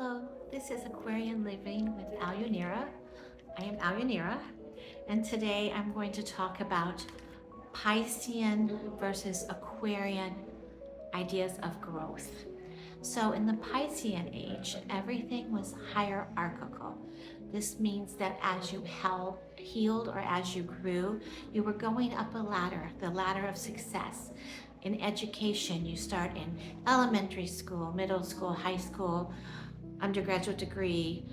Hello, this is Aquarian Living with Alunira. I am Alunira, and today I'm going to talk about Piscean versus Aquarian ideas of growth. So in the Piscean Age, everything was hierarchical. This means that as you healed or as you grew, you were going up a ladder, the ladder of success. In education, you start in elementary school, middle school, high school, undergraduate degree,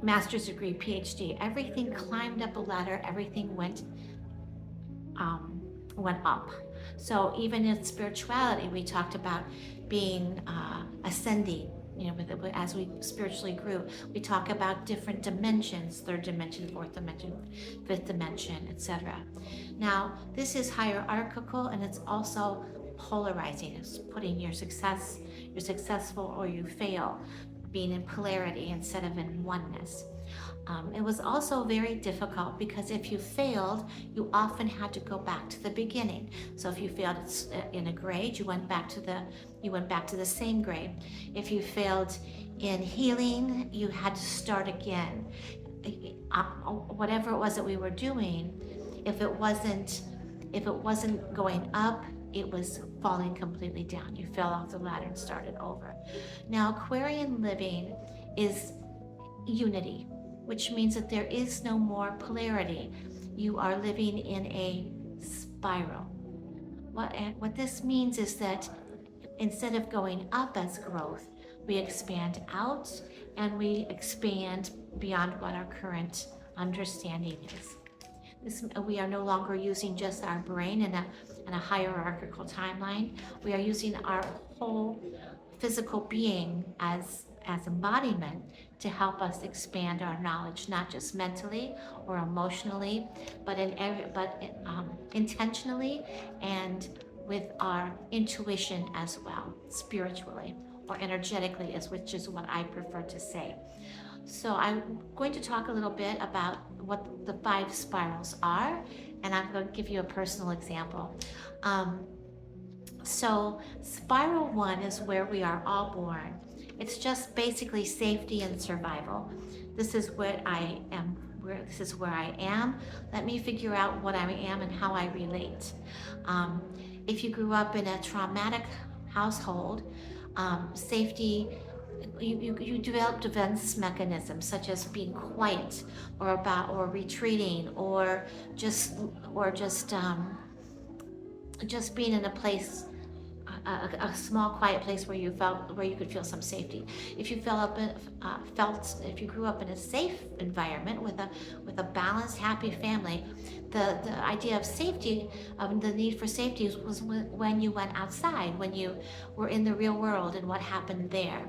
master's degree, PhD. Everything climbed up a ladder. Everything went up. So even in spirituality, we talked about being ascending. You know, as we spiritually grew, we talk about different dimensions: third dimension, fourth dimension, fifth dimension, etc. Now, this is hierarchical, and it's also polarizing. It's putting you're successful or you fail, being in polarity instead of in oneness. It was also very difficult because if you failed, you often had to go back to the beginning. So if you failed in a grade, you went back to the same grade. If you failed in healing, you had to start again. Whatever it was that we were doing, if it wasn't going up, it was falling completely down. You fell off the ladder and started over. Now, Aquarian living is unity, which means that there is no more polarity. You are living in a spiral. What this means is that instead of going up as growth, we expand out and we expand beyond what our current understanding is. We are no longer using just our brain in a hierarchical timeline. We are using our whole physical being as embodiment to help us expand our knowledge, not just mentally or emotionally, but intentionally and with our intuition as well, spiritually or energetically, which is what I prefer to say. So I'm going to talk a little bit about what the 5 spirals are, and I'm going to give you a personal example. So spiral 1 is where we are all born. It's just basically safety and survival. This is what I am. This is where I am. Let me figure out what I am and how I relate. If you grew up in a traumatic household, safety. You develop defense mechanisms such as being quiet or retreating or just being in a place, a small quiet place where you could feel some safety. If you if you grew up in a safe environment with a balanced, happy family, the idea of safety, of the need for safety was when you went outside, when you were in the real world and what happened there.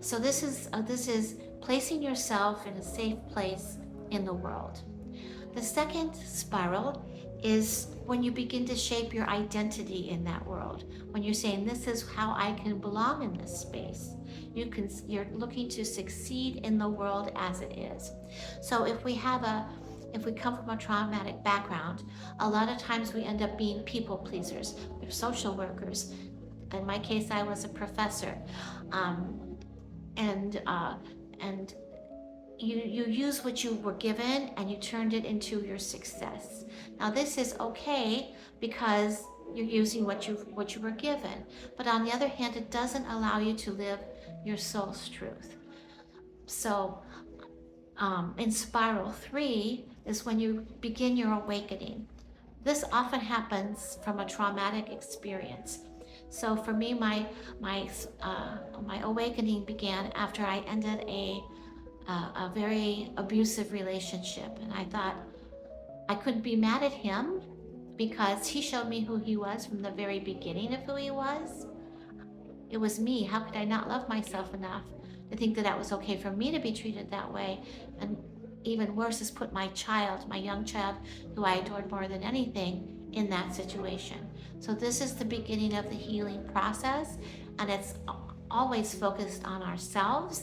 So this is placing yourself in a safe place in the world. The second spiral is when you begin to shape your identity in that world. When you're saying, this is how I can belong in this space. You're looking to succeed in the world as it is. So if we come from a traumatic background, a lot of times we end up being people pleasers. We're social workers. In my case, I was a professor. And you use what you were given and you turned it into your success. Now this is okay because you're using what you were given, but on the other hand, it doesn't allow you to live your soul's truth. So in spiral 3 is when you begin your awakening. This often happens from a traumatic experience. So for me, my awakening began after I ended a very abusive relationship, and I thought I couldn't be mad at him because he showed me who he was from the very beginning of who he was. It was me. How could I not love myself enough to think that was okay for me to be treated that way? And even worse is put my young child, who I adored more than anything, in that situation. So this is the beginning of the healing process, and it's always focused on ourselves.